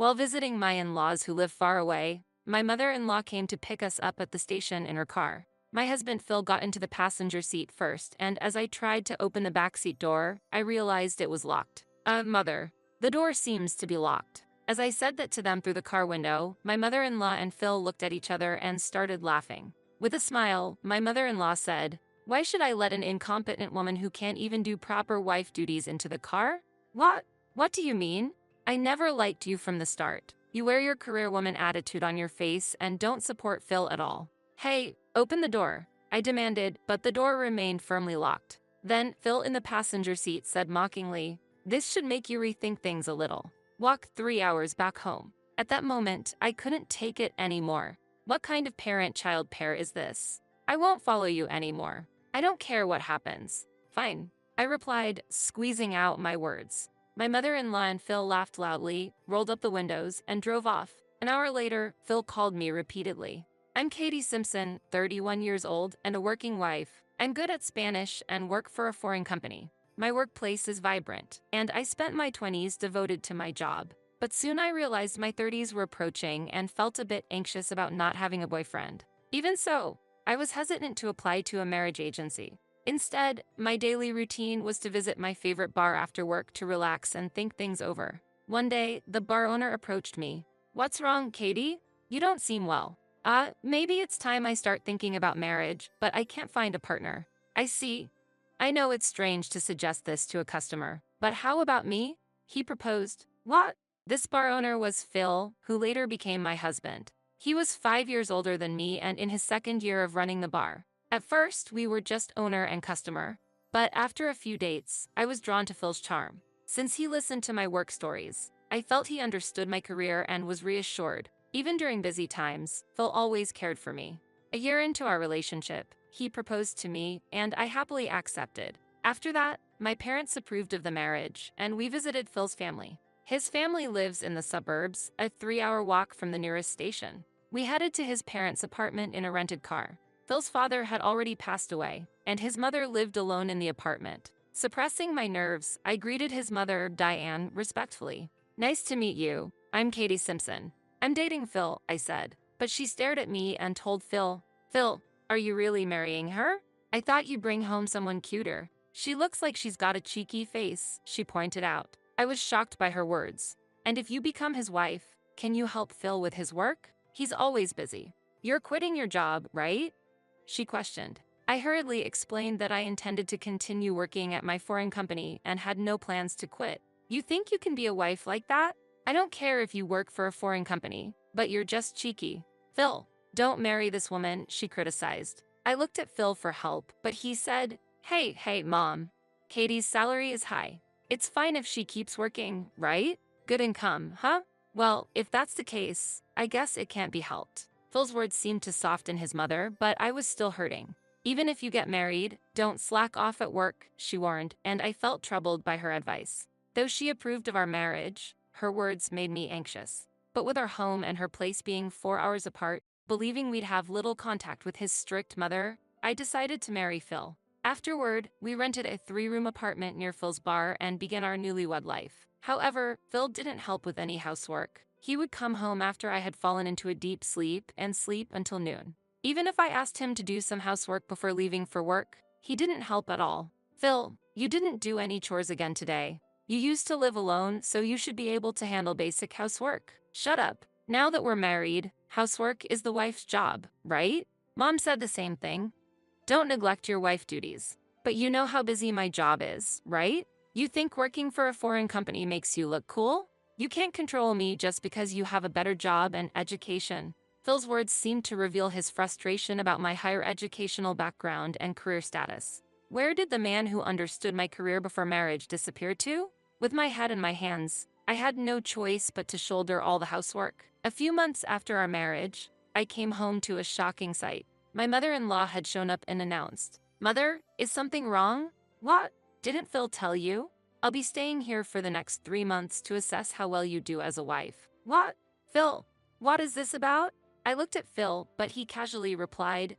While visiting my in-laws who live far away, my mother-in-law came to pick us up at the station in her car. My husband Phil got into the passenger seat first, and as I tried to open the backseat door, I realized it was locked. Mother, the door seems to be locked. As I said that to them through the car window, my mother-in-law and Phil looked at each other and started laughing. With a smile, my mother-in-law said, "Why should I let an incompetent woman who can't even do proper wife duties into the car?" What? What do you mean? I never liked you from the start. You wear your career woman attitude on your face and don't support Phil at all. Hey, open the door, I demanded, but the door remained firmly locked. Then Phil in the passenger seat said mockingly, "This should make you rethink things a little. Walk 3 hours back home." At that moment, I couldn't take it anymore. What kind of parent-child pair is this? I won't follow you anymore. I don't care what happens. Fine, I replied, squeezing out my words. My mother-in-law and Phil laughed loudly, rolled up the windows, and drove off. An hour later, Phil called me repeatedly. "I'm Katie Simpson, 31 years old and a working wife. I'm good at Spanish and work for a foreign company. My workplace is vibrant, and I spent my 20s devoted to my job. But soon I realized my 30s were approaching and felt a bit anxious about not having a boyfriend. Even so, I was hesitant to apply to a marriage agency. Instead, my daily routine was to visit my favorite bar after work to relax and think things over. One day, the bar owner approached me. "What's wrong, Katie? You don't seem well." Maybe it's time I start thinking about marriage, but I can't find a partner." "I see. I know it's strange to suggest this to a customer, but how about me?" he proposed. "What?" This bar owner was Phil, who later became my husband. He was 5 years older than me and in his second year of running the bar. At first, we were just owner and customer. But after a few dates, I was drawn to Phil's charm. Since he listened to my work stories, I felt he understood my career and was reassured. Even during busy times, Phil always cared for me. A year into our relationship, he proposed to me, and I happily accepted. After that, my parents approved of the marriage, and we visited Phil's family. His family lives in the suburbs, a 3-hour walk from the nearest station. We headed to his parents' apartment in a rented car. Phil's father had already passed away, and his mother lived alone in the apartment. Suppressing my nerves, I greeted his mother, Diane, respectfully. "Nice to meet you. I'm Katie Simpson. I'm dating Phil," I said. But she stared at me and told Phil, "Phil, are you really marrying her? I thought you'd bring home someone cuter. She looks like she's got a cheeky face," she pointed out. I was shocked by her words. "And if you become his wife, can you help Phil with his work? He's always busy." "You're quitting your job, right?" she questioned. I hurriedly explained that I intended to continue working at my foreign company and had no plans to quit. "You think you can be a wife like that? I don't care if you work for a foreign company, but you're just cheeky." "Phil, don't marry this woman," she criticized. I looked at Phil for help, but he said, Hey, Mom. Katie's salary is high. It's fine if she keeps working, right? Good income, huh? Well, if that's the case, I guess it can't be helped." Phil's words seemed to soften his mother, but I was still hurting. "Even if you get married, don't slack off at work," she warned, and I felt troubled by her advice. Though she approved of our marriage, her words made me anxious. But with our home and her place being 4 hours apart, believing we'd have little contact with his strict mother, I decided to marry Phil. Afterward, we rented a 3-room apartment near Phil's bar and began our newlywed life. However, Phil didn't help with any housework. He would come home after I had fallen into a deep sleep and sleep until noon. Even if I asked him to do some housework before leaving for work, he didn't help at all. "Phil, you didn't do any chores again today. You used to live alone, so you should be able to handle basic housework." "Shut up. Now that we're married, housework is the wife's job, right?" Mom said the same thing. "Don't neglect your wife duties. But you know how busy my job is, right? You think working for a foreign company makes you look cool? You can't control me just because you have a better job and education." Phil's words seemed to reveal his frustration about my higher educational background and career status. Where did the man who understood my career before marriage disappear to? With my head in my hands, I had no choice but to shoulder all the housework. A few months after our marriage, I came home to a shocking sight. My mother-in-law had shown up and announced, "Mother, is something wrong?" "What? Didn't Phil tell you? I'll be staying here for the next 3 months to assess how well you do as a wife." "What? Phil, what is this about?" I looked at Phil, but he casually replied,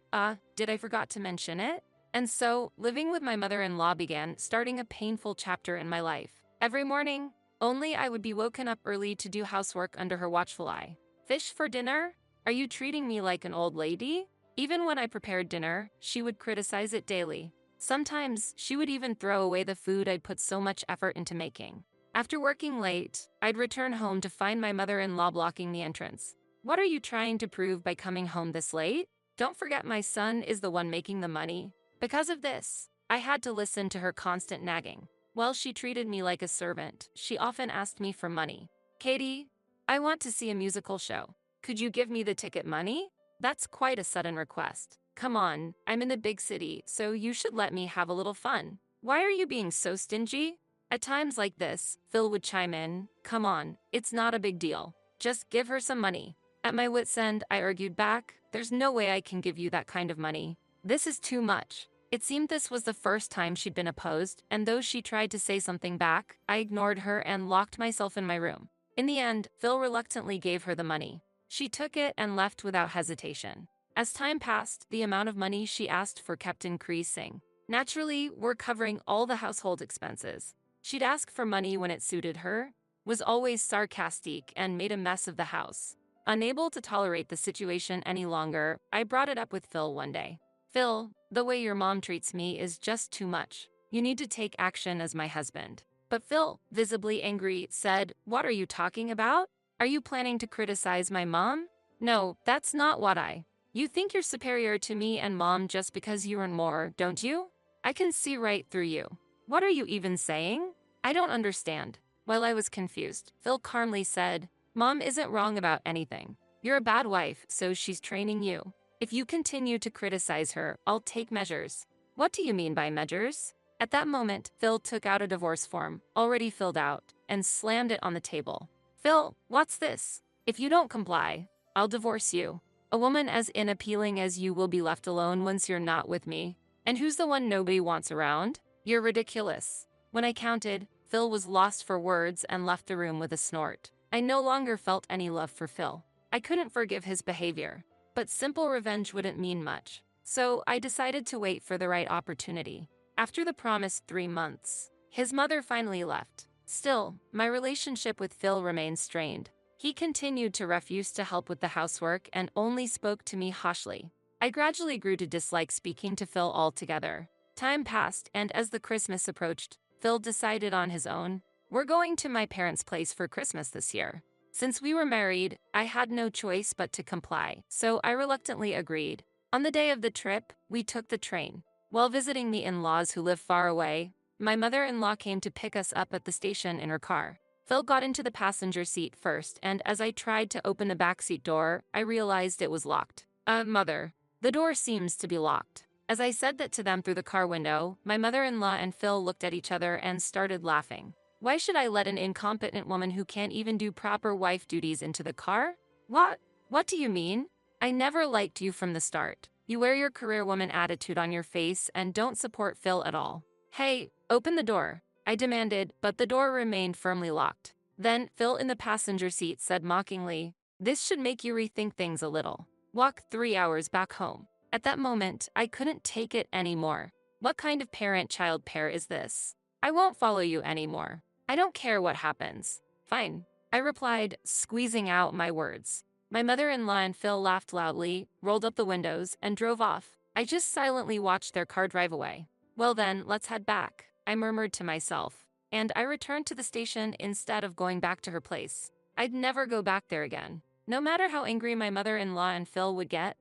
did I forgot to mention it?" And so, living with my mother-in-law began, starting a painful chapter in my life. Every morning, Only I would be woken up early to do housework under her watchful eye. Fish for dinner? Are you treating me like an old lady? Even when I prepared dinner, she would criticize it daily. Sometimes, she would even throw away the food I'd put so much effort into making. After working late, I'd return home to find my mother-in-law blocking the entrance. What are you trying to prove by coming home this late? Don't forget my son is the one making the money. Because of this, I had to listen to her constant nagging. While she treated me like a servant, she often asked me for money. Katie, I want to see a musical show. Could you give me the ticket money? That's quite a sudden request. Come on, I'm in the big city, so you should let me have a little fun. Why are you being so stingy? At times like this, Phil would chime in, come on, it's not a big deal. Just give her some money. At my wit's end, I argued back, there's no way I can give you that kind of money. This is too much. It seemed this was the first time she'd been opposed, and though she tried to say something back, I ignored her and locked myself in my room. In the end, Phil reluctantly gave her the money. She took it and left without hesitation. As time passed, the amount of money she asked for kept increasing. Naturally, we're covering all the household expenses. She'd ask for money when it suited her, was always sarcastic, and made a mess of the house. Unable to tolerate the situation any longer, I brought it up with Phil one day. Phil, the way your mom treats me is just too much. You need to take action as my husband. But Phil, visibly angry, said, what are you talking about? Are you planning to criticize my mom? No, that's not what You think you're superior to me and mom just because you earn more, don't you? I can see right through you. What are you even saying? I don't understand. While I was confused, Phil calmly said, Mom isn't wrong about anything. You're a bad wife, so she's training you. If you continue to criticize her, I'll take measures. What do you mean by measures? At that moment, Phil took out a divorce form, already filled out, and slammed it on the table. Phil, what's this? If you don't comply, I'll divorce you. A woman as unappealing as you will be left alone once you're not with me. And who's the one nobody wants around? You're ridiculous. When I counted, Phil was lost for words and left the room with a snort. I no longer felt any love for Phil. I couldn't forgive his behavior. But simple revenge wouldn't mean much. So I decided to wait for the right opportunity. After the promised 3 months, his mother finally left. Still, my relationship with Phil remained strained. He continued to refuse to help with the housework and only spoke to me harshly. I gradually grew to dislike speaking to Phil altogether. Time passed, and as the Christmas approached, Phil decided on his own, we're going to my parents' place for Christmas this year. Since we were married, I had no choice but to comply, so I reluctantly agreed. On the day of the trip, we took the train. While visiting the in-laws who live far away, my mother-in-law came to pick us up at the station in her car. Phil got into the passenger seat first, and as I tried to open the backseat door, I realized it was locked. Mother, the door seems to be locked. As I said that to them through the car window, my mother-in-law and Phil looked at each other and started laughing. Why should I let an incompetent woman who can't even do proper wife duties into the car? What do you mean? I never liked you from the start. You wear your career woman attitude on your face and don't support Phil at all. Hey, open the door, I demanded, but the door remained firmly locked. Then, Phil in the passenger seat said mockingly, this should make you rethink things a little. Walk 3 hours back home. At that moment, I couldn't take it anymore. What kind of parent-child pair is this? I won't follow you anymore. I don't care what happens. Fine, I replied, squeezing out my words. My mother-in-law and Phil laughed loudly, rolled up the windows, and drove off. I just silently watched their car drive away. Well then, let's head back, I murmured to myself. And I returned to the station instead of going back to her place. I'd never go back there again. No matter how angry my mother-in-law and Phil would get,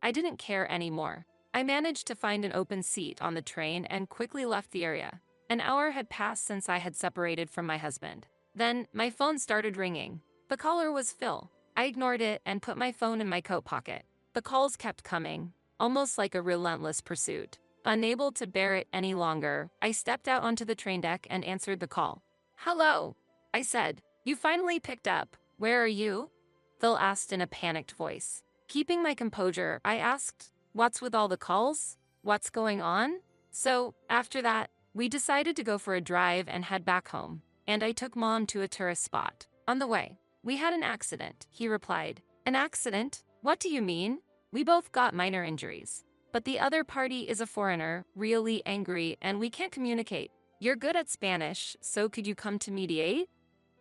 I didn't care anymore. I managed to find an open seat on the train and quickly left the area. An hour had passed since I had separated from my husband. Then, my phone started ringing. The caller was Phil. I ignored it and put my phone in my coat pocket. The calls kept coming, almost like a relentless pursuit. Unable to bear it any longer, I stepped out onto the train deck and answered the call. Hello, I said. You finally picked up. Where are you? Phil asked in a panicked voice. Keeping my composure, I asked, what's with all the calls? What's going on? So, after that, we decided to go for a drive and head back home, and I took Mom to a tourist spot. On the way, we had an accident, he replied. An accident? What do you mean? We both got minor injuries. But the other party is a foreigner, really angry, and we can't communicate. You're good at Spanish, so could you come to mediate?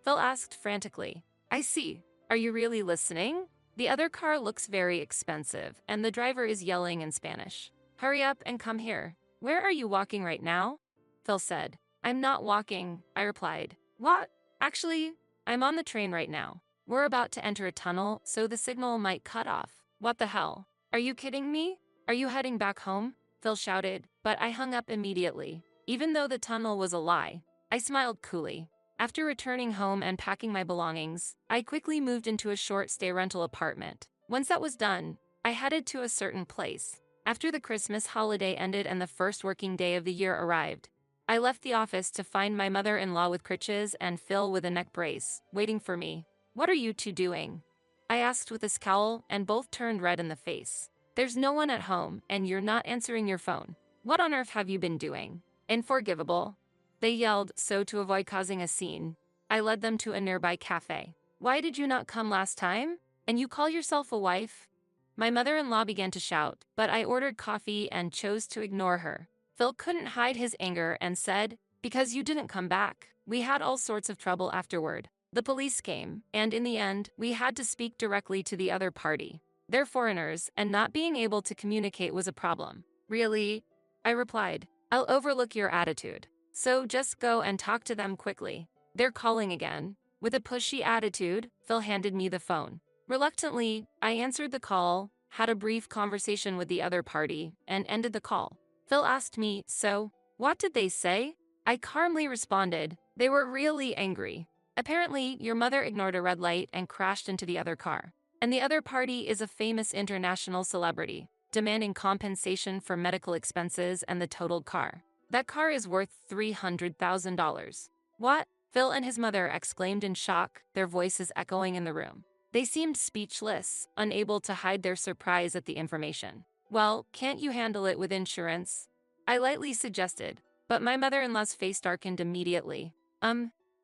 Phil asked frantically. I see. Are you really listening? The other car looks very expensive, and the driver is yelling in Spanish. Hurry up and come here. Where are you walking right now? Phil said. I'm not walking, I replied. What? Actually, I'm on the train right now. We're about to enter a tunnel, so the signal might cut off. What the hell? Are you kidding me? Are you heading back home? Phil shouted, but I hung up immediately. Even though the tunnel was a lie, I smiled coolly. After returning home and packing my belongings, I quickly moved into a short-stay rental apartment. Once that was done, I headed to a certain place. After the Christmas holiday ended and the first working day of the year arrived, I left the office to find my mother-in-law with crutches and Phil with a neck brace, waiting for me. What are you two doing? I asked with a scowl, and both turned red in the face. There's no one at home, and you're not answering your phone. What on earth have you been doing? Unforgivable. They yelled, so to avoid causing a scene, I led them to a nearby cafe. Why did you not come last time? And you call yourself a wife? My mother-in-law began to shout, but I ordered coffee and chose to ignore her. Phil couldn't hide his anger and said, because you didn't come back. We had all sorts of trouble afterward. The police came, and in the end, we had to speak directly to the other party. They're foreigners, and not being able to communicate was a problem. Really? I replied. I'll overlook your attitude. So just go and talk to them quickly. They're calling again. With a pushy attitude, Phil handed me the phone. Reluctantly, I answered the call, had a brief conversation with the other party, and ended the call. Phil asked me, so, what did they say? I calmly responded, they were really angry. Apparently, your mother ignored a red light and crashed into the other car. And the other party is a famous international celebrity, demanding compensation for medical expenses and the totaled car. That car is worth $300,000. What? Phil and his mother exclaimed in shock, their voices echoing in the room. They seemed speechless, unable to hide their surprise at the information. Well, can't you handle it with insurance? I lightly suggested, but my mother-in-law's face darkened immediately.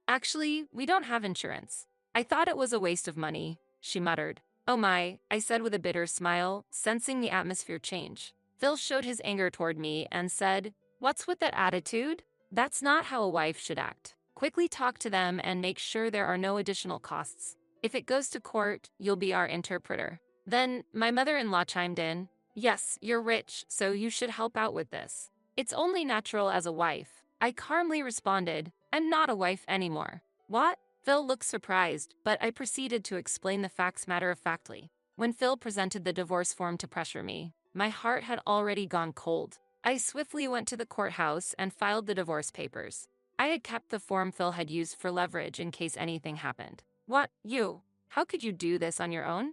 Actually, we don't have insurance. I thought it was a waste of money, she muttered. Oh my, I said with a bitter smile, sensing the atmosphere change. Phil showed his anger toward me and said, what's with that attitude? That's not how a wife should act. Quickly talk to them and make sure there are no additional costs. If it goes to court, you'll be our interpreter. Then, my mother-in-law chimed in. Yes, you're rich, so you should help out with this. It's only natural as a wife. I calmly responded, I'm not a wife anymore. What? Phil looked surprised, but I proceeded to explain the facts matter-of-factly. When Phil presented the divorce form to pressure me, my heart had already gone cold. I swiftly went to the courthouse and filed the divorce papers. I had kept the form Phil had used for leverage in case anything happened. What, you? How could you do this on your own?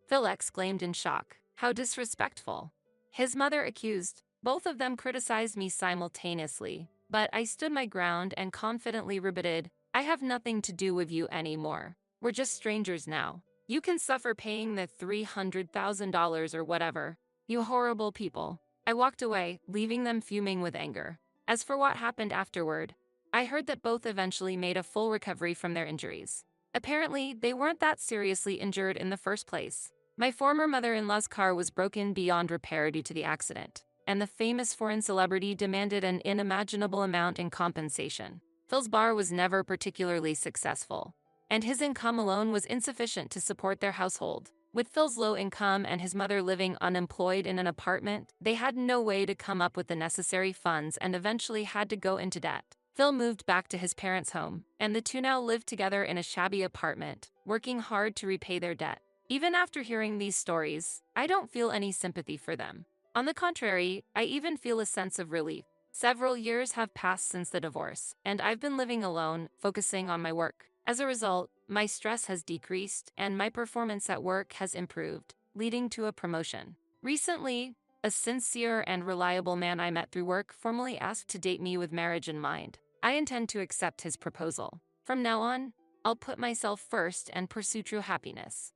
Phil exclaimed in shock. How disrespectful. His mother accused. Both of them criticized me simultaneously, but I stood my ground and confidently rebutted, I have nothing to do with you anymore. We're just strangers now. You can suffer paying the $300,000 or whatever. You horrible people. I walked away, leaving them fuming with anger. As for what happened afterward, I heard that both eventually made a full recovery from their injuries. Apparently, they weren't that seriously injured in the first place. My former mother-in-law's car was broken beyond repair due to the accident, and the famous foreign celebrity demanded an unimaginable amount in compensation. Phil's bar was never particularly successful, and his income alone was insufficient to support their household. With Phil's low income and his mother living unemployed in an apartment, they had no way to come up with the necessary funds and eventually had to go into debt. Phil moved back to his parents' home, and the two now lived together in a shabby apartment, working hard to repay their debt. Even after hearing these stories, I don't feel any sympathy for them. On the contrary, I even feel a sense of relief. Several years have passed since the divorce, and I've been living alone, focusing on my work. As a result, my stress has decreased and my performance at work has improved, leading to a promotion. Recently, a sincere and reliable man I met through work formally asked to date me with marriage in mind. I intend to accept his proposal. From now on, I'll put myself first and pursue true happiness.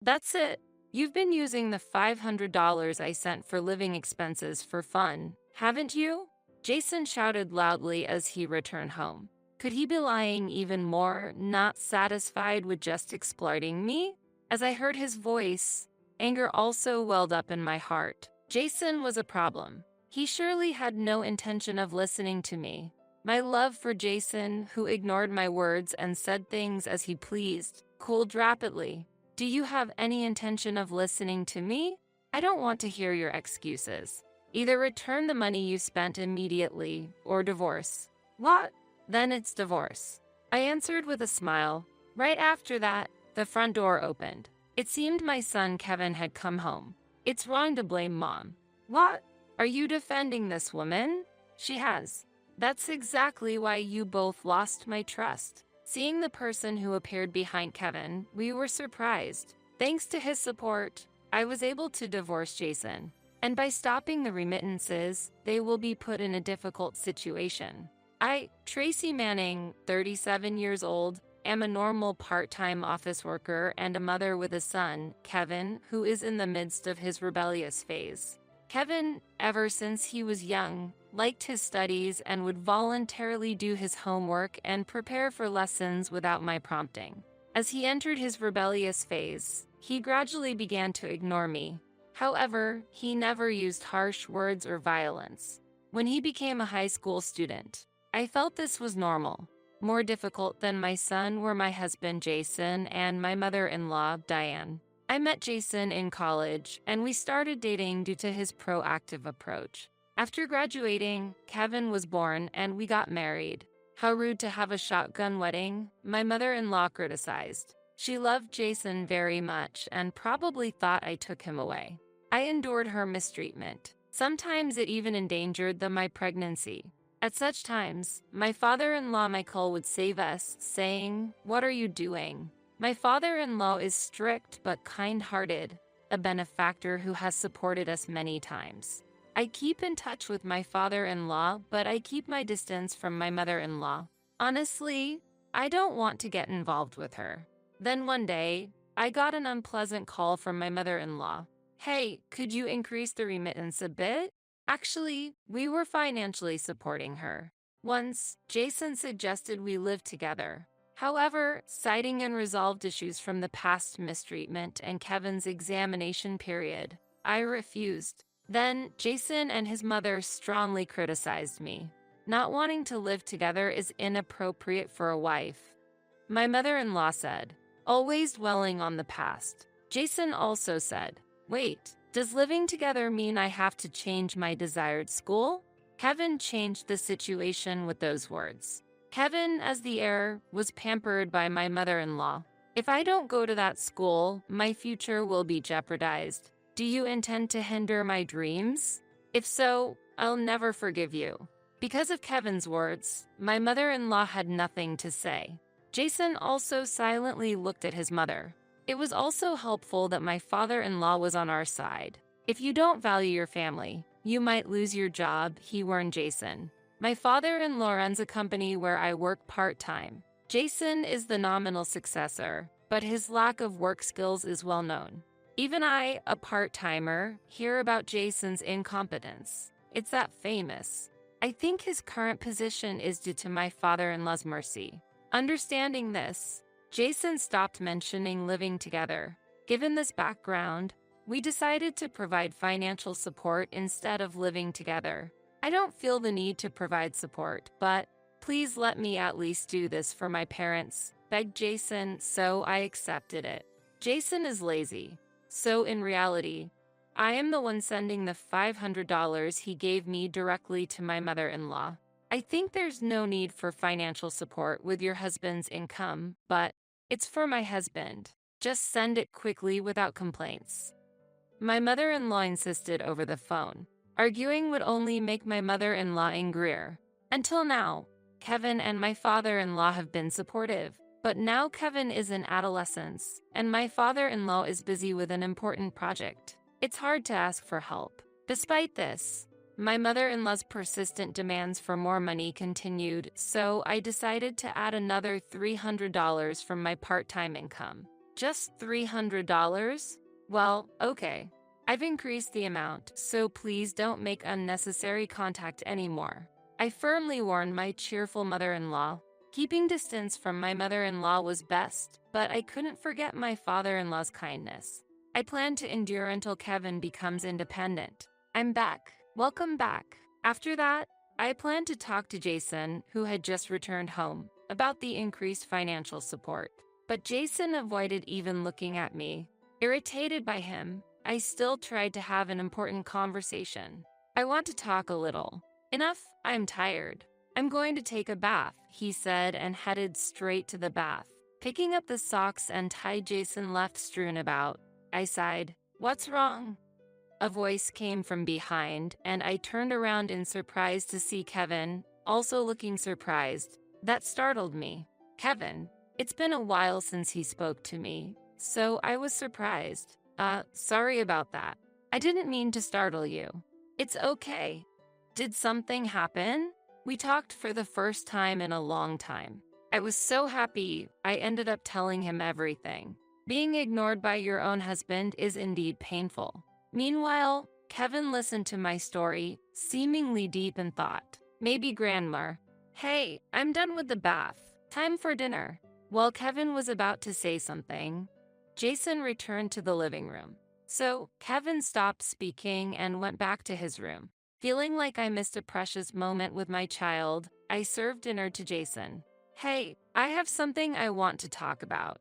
That's it. You've been using the $500 I sent for living expenses for fun, haven't you? Jason shouted loudly as he returned home. Could he be lying even more, not satisfied with just exploiting me? As I heard his voice, anger also welled up in my heart. Jason was a problem. He surely had no intention of listening to me. My love for Jason, who ignored my words and said things as he pleased, cooled rapidly. Do you have any intention of listening to me? I don't want to hear your excuses. Either return the money you spent immediately, or divorce. What? Then it's divorce. I answered with a smile. Right after that, the front door opened. It seemed my son Kevin had come home. It's wrong to blame Mom. What? Are you defending this woman? She has. That's exactly why you both lost my trust. Seeing the person who appeared behind Kevin, we were surprised. Thanks to his support, I was able to divorce Jason. And by stopping the remittances, they will be put in a difficult situation. I, Tracy Manning, 37 years old, am a normal part-time office worker and a mother with a son, Kevin, who is in the midst of his rebellious phase. Kevin, ever since he was young, liked his studies and would voluntarily do his homework and prepare for lessons without my prompting. As he entered his rebellious phase, he gradually began to ignore me. However, he never used harsh words or violence. When he became a high school student, I felt this was normal. More difficult than my son were my husband Jason and my mother-in-law Diane. I met Jason in college, and we started dating due to his proactive approach. After graduating, Kevin was born and we got married. How rude to have a shotgun wedding, my mother-in-law criticized. She loved Jason very much and probably thought I took him away. I endured her mistreatment. Sometimes it even endangered my pregnancy. At such times, my father-in-law Michael would save us, saying, "What are you doing?" My father-in-law is strict but kind-hearted, a benefactor who has supported us many times. I keep in touch with my father-in-law, but I keep my distance from my mother-in-law. Honestly, I don't want to get involved with her. Then one day, I got an unpleasant call from my mother-in-law. Hey, could you increase the remittance a bit? Actually, we were financially supporting her. Once, Jason suggested we live together. However, citing unresolved issues from the past mistreatment and Kevin's examination period, I refused. Then, Jason and his mother strongly criticized me. Not wanting to live together is inappropriate for a wife. My mother-in-law said, always dwelling on the past. Jason also said, wait, does living together mean I have to change my desired school? Kevin changed the situation with those words. Kevin, as the heir, was pampered by my mother-in-law. If I don't go to that school, my future will be jeopardized. Do you intend to hinder my dreams? If so, I'll never forgive you. Because of Kevin's words, my mother-in-law had nothing to say. Jason also silently looked at his mother. It was also helpful that my father-in-law was on our side. If you don't value your family, you might lose your job, he warned Jason. My father-in-law runs a company where I work part-time. Jason is the nominal successor, but his lack of work skills is well known. Even I, a part-timer, hear about Jason's incompetence. It's that famous. I think his current position is due to my father-in-law's mercy. Understanding this, Jason stopped mentioning living together. Given this background, we decided to provide financial support instead of living together. I don't feel the need to provide support, but please let me at least do this for my parents, begged Jason, so I accepted it. Jason is lazy, so in reality, I am the one sending the $500 he gave me directly to my mother-in-law. I think there's no need for financial support with your husband's income, but it's for my husband. Just send it quickly without complaints. My mother-in-law insisted over the phone. Arguing would only make my mother-in-law angrier. Until now, Kevin and my father-in-law have been supportive. But now Kevin is in adolescence, and my father-in-law is busy with an important project. It's hard to ask for help. Despite this, my mother-in-law's persistent demands for more money continued, so I decided to add another $300 from my part-time income. Just $300? Well, okay. I've increased the amount, so please don't make unnecessary contact anymore. I firmly warned my cheerful mother-in-law. Keeping distance from my mother-in-law was best, but I couldn't forget my father-in-law's kindness. I plan to endure until Kevin becomes independent. I'm back. Welcome back. After that, I planned to talk to Jason, who had just returned home, about the increased financial support. But Jason avoided even looking at me. Irritated by him, I still tried to have an important conversation. I want to talk a little. Enough, I'm tired. I'm going to take a bath, he said and headed straight to the bath. Picking up the socks and tie Jason left strewn about, I sighed. What's wrong? A voice came from behind, and I turned around in surprise to see Kevin, also looking surprised. That startled me. Kevin. It's been a while since he spoke to me, so I was surprised. Sorry about that. I didn't mean to startle you. It's okay. Did something happen? We talked for the first time in a long time. I was so happy I ended up telling him everything. Being ignored by your own husband is indeed painful. Meanwhile, Kevin listened to my story, seemingly deep in thought. Maybe grandma. Hey, I'm done with the bath. Time for dinner. While Kevin was about to say something, Jason returned to the living room. So, Kevin stopped speaking and went back to his room. Feeling like I missed a precious moment with my child, I served dinner to Jason. Hey, I have something I want to talk about.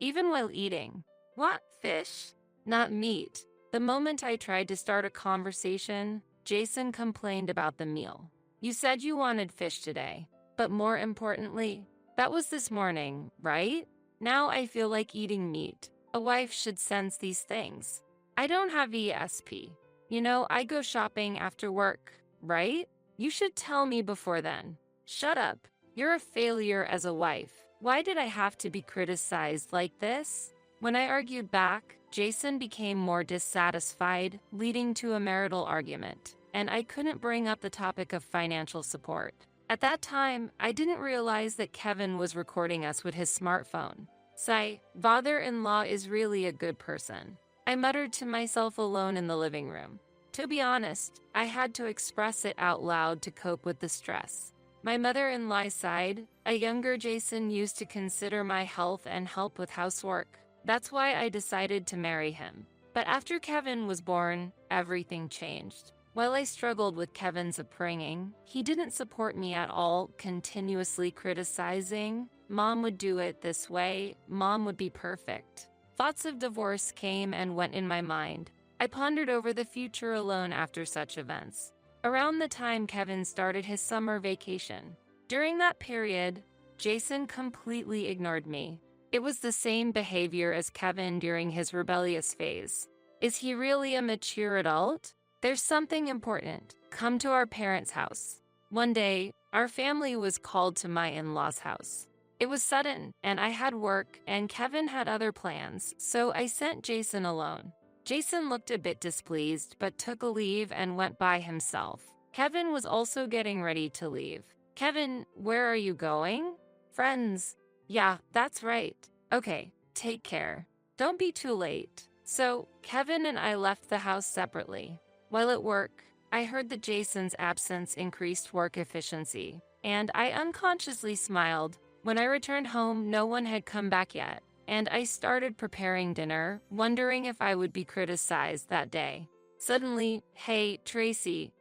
Even while eating. What? Fish? Not meat. The moment I tried to start a conversation, Jason complained about the meal. You said you wanted fish today, but more importantly, that was this morning, right? Now I feel like eating meat. A wife should sense these things. I don't have ESP. You know, I go shopping after work, right? You should tell me before then. Shut up. You're a failure as a wife. Why did I have to be criticized like this? When I argued back, Jason became more dissatisfied, leading to a marital argument, and I couldn't bring up the topic of financial support. At that time, I didn't realize that Kevin was recording us with his smartphone. Sigh, father-in-law is really a good person. I muttered to myself alone in the living room. To be honest, I had to express it out loud to cope with the stress. My mother-in-law sighed. A younger Jason used to consider my health and help with housework. That's why I decided to marry him. But after Kevin was born, everything changed. While I struggled with Kevin's upbringing, he didn't support me at all, continuously criticizing. Mom would do it this way, mom would be perfect. Thoughts of divorce came and went in my mind. I pondered over the future alone after such events. Around the time Kevin started his summer vacation. During that period, Jason completely ignored me. It was the same behavior as Kevin during his rebellious phase. Is he really a mature adult? There's something important. Come to our parents' house. One day, our family was called to my in-laws' house. It was sudden, and I had work, and Kevin had other plans, so I sent Jason alone. Jason looked a bit displeased, but took a leave and went by himself. Kevin was also getting ready to leave. Kevin, where are you going? Friends. Yeah, that's right. Okay, take care. Don't be too late. So, Kevin and I left the house separately. While at work, I heard that Jason's absence increased work efficiency, and I unconsciously smiled. When I returned home, no one had come back yet, and I started preparing dinner, wondering if I would be criticized that day. Suddenly, hey, Tracy.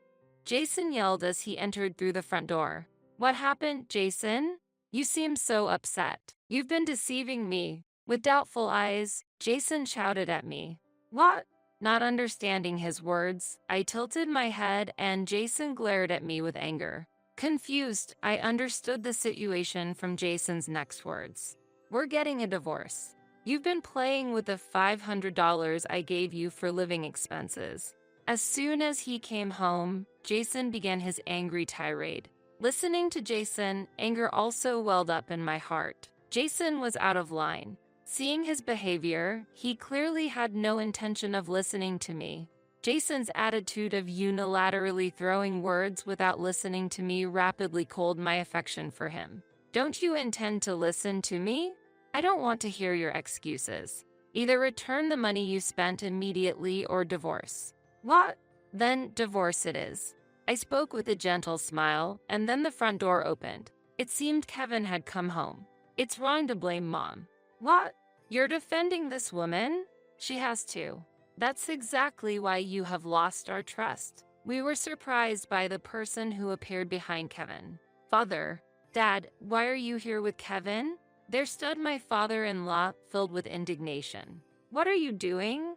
Jason yelled as he entered through the front door. What happened, Jason? You seem so upset. You've been deceiving me. With doubtful eyes, Jason shouted at me. What? Not understanding his words, I tilted my head and Jason glared at me with anger. Confused, I understood the situation from Jason's next words. We're getting a divorce. You've been playing with the $500 I gave you for living expenses. As soon as he came home, Jason began his angry tirade. Listening to Jason, anger also welled up in my heart. Jason was out of line. Seeing his behavior, he clearly had no intention of listening to me. Jason's attitude of unilaterally throwing words without listening to me rapidly cooled my affection for him. Don't you intend to listen to me? I don't want to hear your excuses. Either return the money you spent immediately or divorce. What? Then divorce it is. I spoke with a gentle smile, and then the front door opened. It seemed Kevin had come home. It's wrong to blame Mom. What? You're defending this woman? She has to. That's exactly why you have lost our trust. We were surprised by the person who appeared behind Kevin. Father, Dad, why are you here with Kevin? There stood my father-in-law, filled with indignation. What are you doing?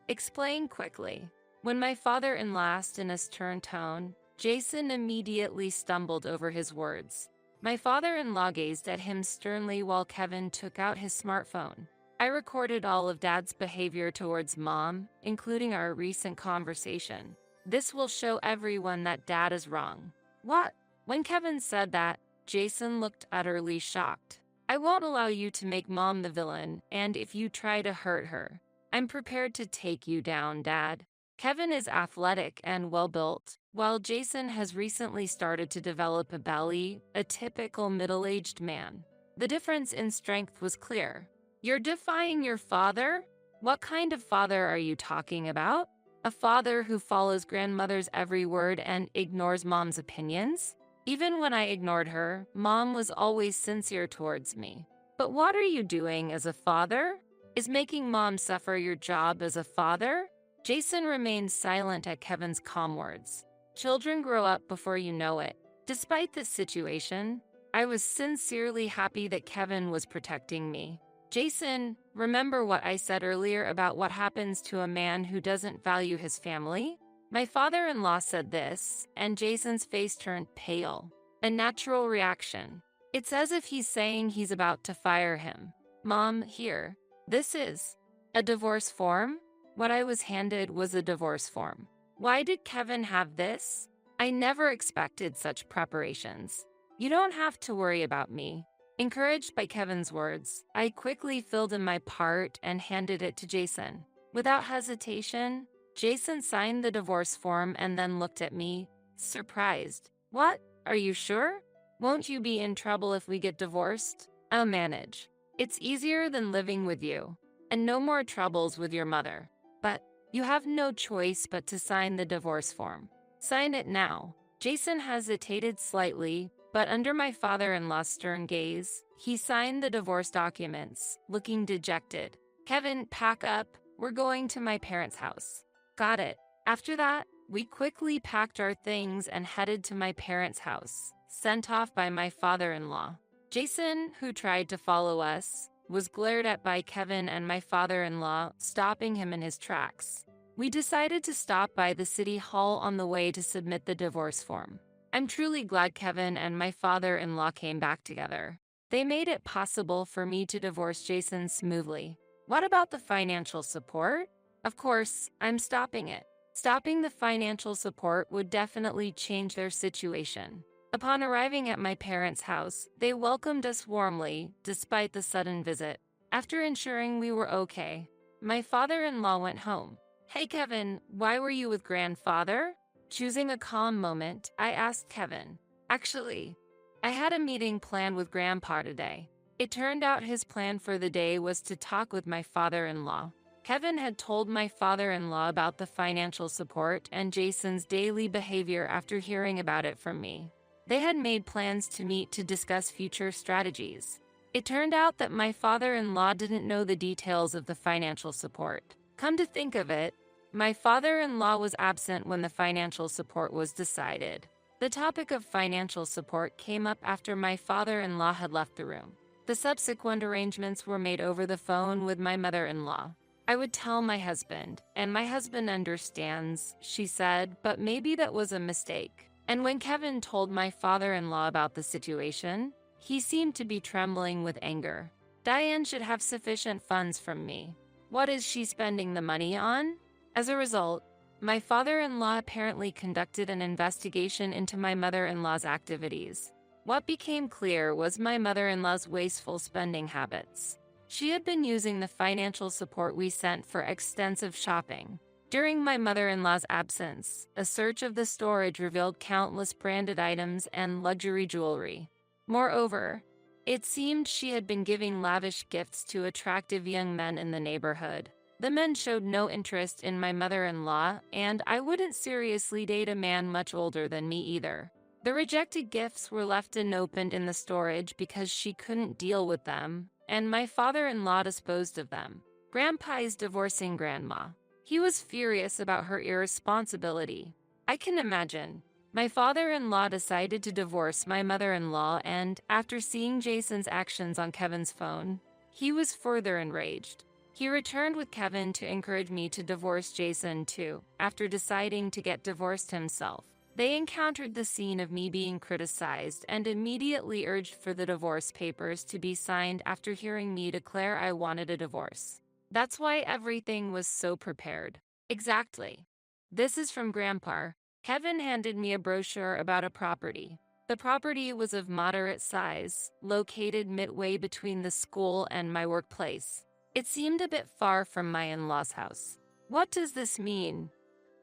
Explain quickly. When my father-in-law asked in a stern tone, Jason immediately stumbled over his words. My father-in-law gazed at him sternly while Kevin took out his smartphone. I recorded all of Dad's behavior towards Mom, including our recent conversation. This will show everyone that Dad is wrong. What? When Kevin said that, Jason looked utterly shocked. I won't allow you to make Mom the villain, and if you try to hurt her, I'm prepared to take you down, Dad. Kevin is athletic and well-built, while Jason has recently started to develop a belly, a typical middle-aged man. The difference in strength was clear. You're defying your father? What kind of father are you talking about? A father who follows grandmother's every word and ignores Mom's opinions? Even when I ignored her, Mom was always sincere towards me. But what are you doing as a father? Is making Mom suffer your job as a father? Jason remained silent at Kevin's calm words. Children grow up before you know it. Despite this situation, I was sincerely happy that Kevin was protecting me. Jason, remember what I said earlier about what happens to a man who doesn't value his family? My father-in-law said this, and Jason's face turned pale. A natural reaction. It's as if he's saying he's about to fire him. Mom, here. This is a divorce form? What I was handed was a divorce form. Why did Kevin have this? I never expected such preparations. You don't have to worry about me. Encouraged by Kevin's words, I quickly filled in my part and handed it to Jason. Without hesitation, Jason signed the divorce form and then looked at me, surprised. What? Are you sure? Won't you be in trouble if we get divorced? I'll manage. It's easier than living with you. And no more troubles with your mother. But you have no choice but to sign the divorce form. Sign it now. Jason hesitated slightly, but under my father-in-law's stern gaze, he signed the divorce documents, looking dejected. Kevin, pack up. We're going to my parents' house. Got it. After that, we quickly packed our things and headed to my parents' house, sent off by my father-in-law. Jason, who tried to follow us, was glared at by Kevin and my father-in-law, stopping him in his tracks. We decided to stop by the city hall on the way to submit the divorce form. I'm truly glad Kevin and my father-in-law came back together. They made it possible for me to divorce Jason smoothly. What about the financial support? Of course, I'm stopping it. Stopping the financial support would definitely change their situation. Upon arriving at my parents' house, they welcomed us warmly, despite the sudden visit. After ensuring we were okay, my father-in-law went home. Hey Kevin, why were you with grandfather? Choosing a calm moment, I asked Kevin. Actually, I had a meeting planned with Grandpa today. It turned out his plan for the day was to talk with my father-in-law. Kevin had told my father-in-law about the financial support and Jason's daily behavior after hearing about it from me. They had made plans to meet to discuss future strategies. It turned out that my father-in-law didn't know the details of the financial support. Come to think of it, my father-in-law was absent when the financial support was decided. The topic of financial support came up after my father-in-law had left the room. The subsequent arrangements were made over the phone with my mother-in-law. I would tell my husband, and my husband understands, she said, but maybe that was a mistake. And when Kevin told my father-in-law about the situation, he seemed to be trembling with anger. Diane should have sufficient funds from me. What is she spending the money on? As a result, my father-in-law apparently conducted an investigation into my mother-in-law's activities. What became clear was my mother-in-law's wasteful spending habits. She had been using the financial support we sent for extensive shopping. During my mother-in-law's absence, a search of the storage revealed countless branded items and luxury jewelry. Moreover, it seemed she had been giving lavish gifts to attractive young men in the neighborhood. The men showed no interest in my mother-in-law, and I wouldn't seriously date a man much older than me either. The rejected gifts were left unopened in the storage because she couldn't deal with them, and my father-in-law disposed of them. Grandpa is divorcing Grandma. He was furious about her irresponsibility. I can imagine. My father-in-law decided to divorce my mother-in-law, and after seeing Jason's actions on Kevin's phone, he was further enraged. He returned with Kevin to encourage me to divorce Jason too, after deciding to get divorced himself. They encountered the scene of me being criticized and immediately urged for the divorce papers to be signed after hearing me declare I wanted a divorce. That's why everything was so prepared. Exactly. This is from Grandpa. Kevin handed me a brochure about a property. The property was of moderate size, located midway between the school and my workplace. It seemed a bit far from my in-laws' house. What does this mean?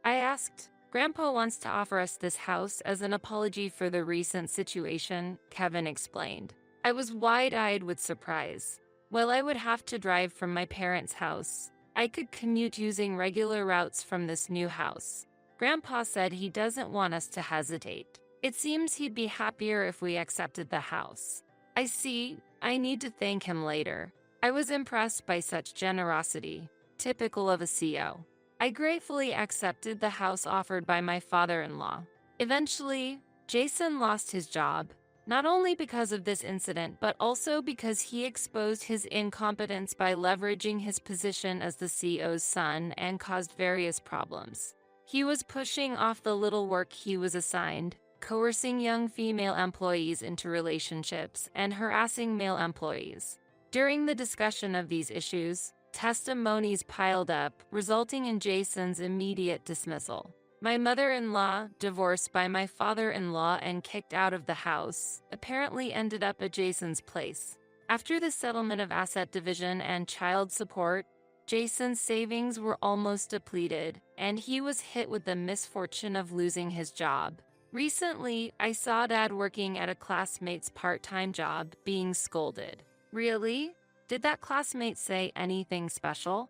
I asked. Grandpa wants to offer us this house as an apology for the recent situation, Kevin explained. I was wide-eyed with surprise. While I would have to drive from my parents' house, I could commute using regular routes from this new house. Grandpa said he doesn't want us to hesitate. It seems he'd be happier if we accepted the house. I see. I need to thank him later. I was impressed by such generosity, typical of a CEO. I gratefully accepted the house offered by my father-in-law. Eventually, Jason lost his job, not only because of this incident but also because he exposed his incompetence by leveraging his position as the CEO's son and caused various problems. He was pushing off the little work he was assigned, coercing young female employees into relationships, and harassing male employees. During the discussion of these issues, testimonies piled up, resulting in Jason's immediate dismissal. My mother-in-law, divorced by my father-in-law and kicked out of the house, apparently ended up at Jason's place. After the settlement of asset division and child support, Jason's savings were almost depleted, and he was hit with the misfortune of losing his job. Recently, I saw Dad working at a classmate's part-time job, being scolded. Really? Did that classmate say anything special?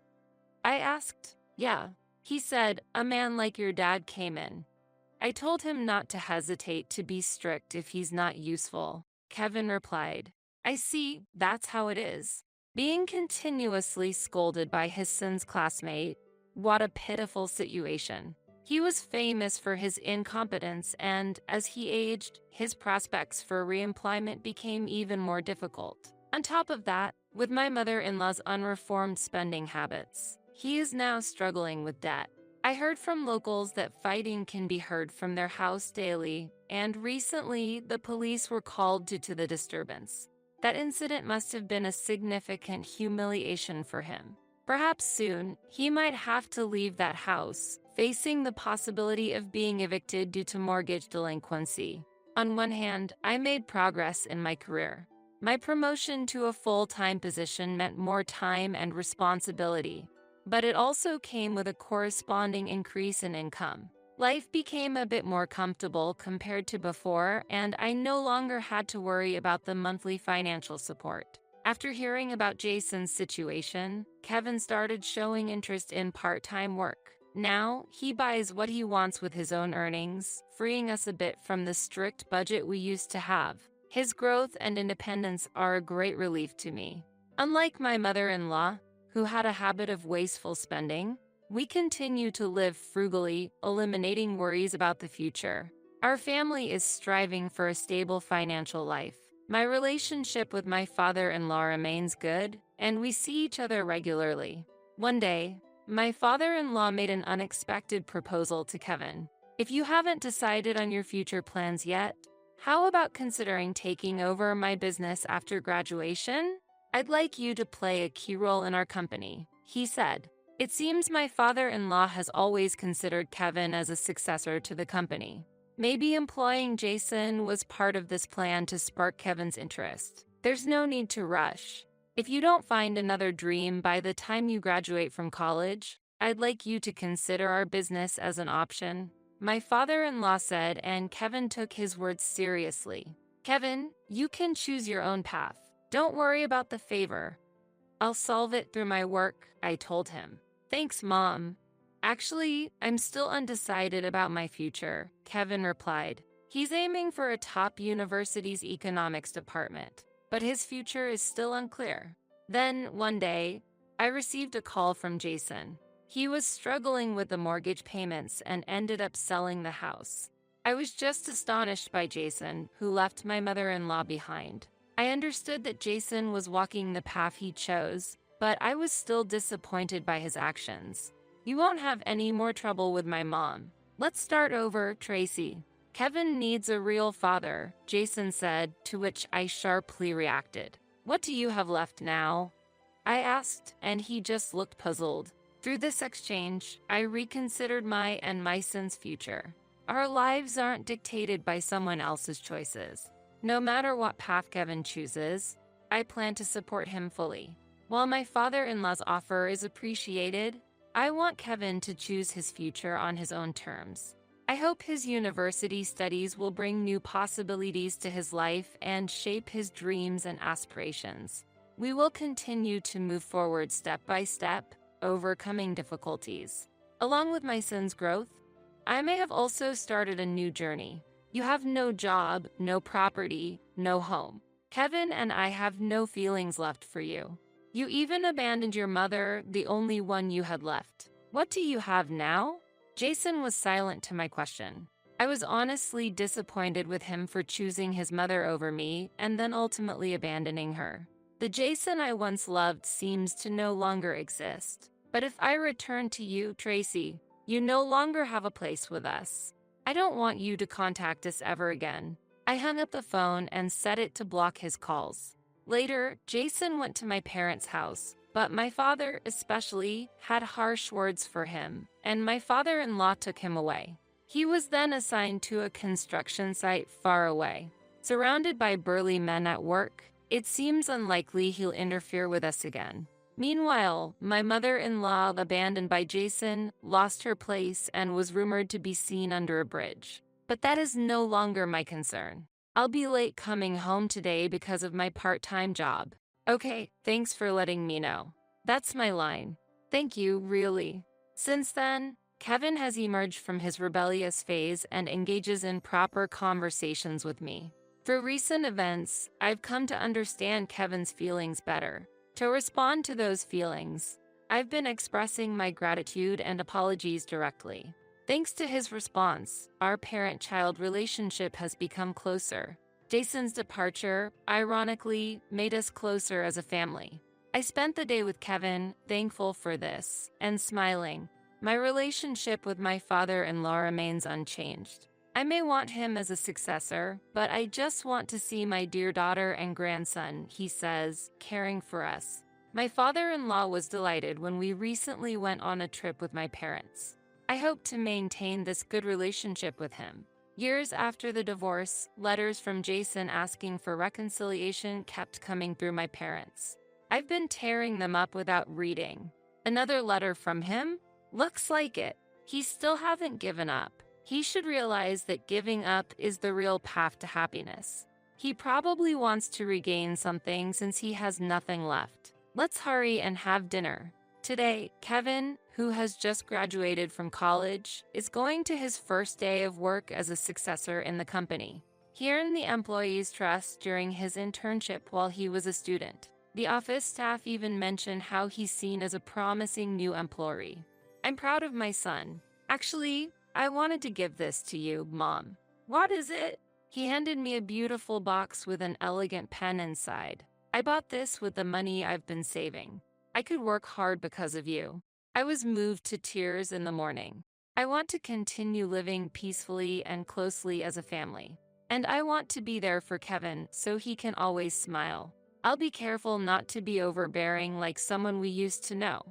I asked. Yeah. He said, a man like your dad came in. I told him not to hesitate to be strict if he's not useful. Kevin replied. I see, that's how it is. Being continuously scolded by his son's classmate. What a pitiful situation. He was famous for his incompetence, and as he aged, his prospects for reemployment became even more difficult. On top of that, with my mother-in-law's unreformed spending habits, he is now struggling with debt. I heard from locals that fighting can be heard from their house daily, and recently the police were called due to the disturbance. That incident must have been a significant humiliation for him. Perhaps soon, he might have to leave that house, facing the possibility of being evicted due to mortgage delinquency. On one hand, I made progress in my career. My promotion to a full-time position meant more time and responsibility, but it also came with a corresponding increase in income. Life became a bit more comfortable compared to before, and I no longer had to worry about the monthly financial support. After hearing about Jason's situation, Kevin started showing interest in part-time work. Now, he buys what he wants with his own earnings, freeing us a bit from the strict budget we used to have. His growth and independence are a great relief to me. Unlike my mother-in-law, who had a habit of wasteful spending, we continue to live frugally, eliminating worries about the future. Our family is striving for a stable financial life. My relationship with my father-in-law remains good, and we see each other regularly. One day, my father-in-law made an unexpected proposal to Kevin. If you haven't decided on your future plans yet, how about considering taking over my business after graduation? I'd like you to play a key role in our company, he said. It seems my father-in-law has always considered Kevin as a successor to the company. Maybe employing Jason was part of this plan to spark Kevin's interest. There's no need to rush. If you don't find another dream by the time you graduate from college, I'd like you to consider our business as an option, my father-in-law said, and Kevin took his words seriously. Kevin, you can choose your own path. Don't worry about the favor. I'll solve it through my work, I told him. Thanks, Mom. Actually, I'm still undecided about my future, Kevin replied. He's aiming for a top university's economics department, but his future is still unclear. Then, one day, I received a call from Jason. He was struggling with the mortgage payments and ended up selling the house. I was just astonished by Jason, who left my mother-in-law behind. I understood that Jason was walking the path he chose, but I was still disappointed by his actions. You won't have any more trouble with my mom. Let's start over, Tracy. Kevin needs a real father, Jason said, to which I sharply reacted. What do you have left now? I asked, and he just looked puzzled. Through this exchange, I reconsidered my and my son's future. Our lives aren't dictated by someone else's choices. No matter what path Kevin chooses, I plan to support him fully. While my father-in-law's offer is appreciated, I want Kevin to choose his future on his own terms. I hope his university studies will bring new possibilities to his life and shape his dreams and aspirations. We will continue to move forward step by step, overcoming difficulties. Along with my son's growth, I may have also started a new journey. You have no job, no property, no home. Kevin and I have no feelings left for you. You even abandoned your mother, the only one you had left. What do you have now? Jason was silent to my question. I was honestly disappointed with him for choosing his mother over me and then ultimately abandoning her. The Jason I once loved seems to no longer exist. But if I return to you, Tracy, you no longer have a place with us. I don't want you to contact us ever again. I hung up the phone and set it to block his calls. Later, Jason went to my parents' house, but my father especially had harsh words for him, and my father-in-law took him away. He was then assigned to a construction site far away. Surrounded by burly men at work, it seems unlikely he'll interfere with us again. Meanwhile, my mother-in-law, abandoned by Jason, lost her place and was rumored to be seen under a bridge. But that is no longer my concern. I'll be late coming home today because of my part-time job. Okay, thanks for letting me know. That's my line. Thank you, really. Since then, Kevin has emerged from his rebellious phase and engages in proper conversations with me. Through recent events, I've come to understand Kevin's feelings better. To respond to those feelings, I've been expressing my gratitude and apologies directly. Thanks to his response, our parent-child relationship has become closer. Jason's departure, ironically, made us closer as a family. I spent the day with Kevin, thankful for this, and smiling. My relationship with my father-in-law remains unchanged. I may want him as a successor, but I just want to see my dear daughter and grandson, he says, caring for us. My father-in-law was delighted when we recently went on a trip with my parents. I hope to maintain this good relationship with him. Years after the divorce, letters from Jason asking for reconciliation kept coming through my parents. I've been tearing them up without reading. Another letter from him? Looks like it. He still hasn't given up. He should realize that giving up is the real path to happiness. He probably wants to regain something since he has nothing left. Let's hurry and have dinner. Today, Kevin, who has just graduated from college, is going to his first day of work as a successor in the company. He earned the employees' trust during his internship while he was a student. The office staff even mentioned how he's seen as a promising new employee. I'm proud of my son. Actually, I wanted to give this to you, Mom. What is it? He handed me a beautiful box with an elegant pen inside. I bought this with the money I've been saving. I could work hard because of you. I was moved to tears in the morning. I want to continue living peacefully and closely as a family. And I want to be there for Kevin so he can always smile. I'll be careful not to be overbearing like someone we used to know.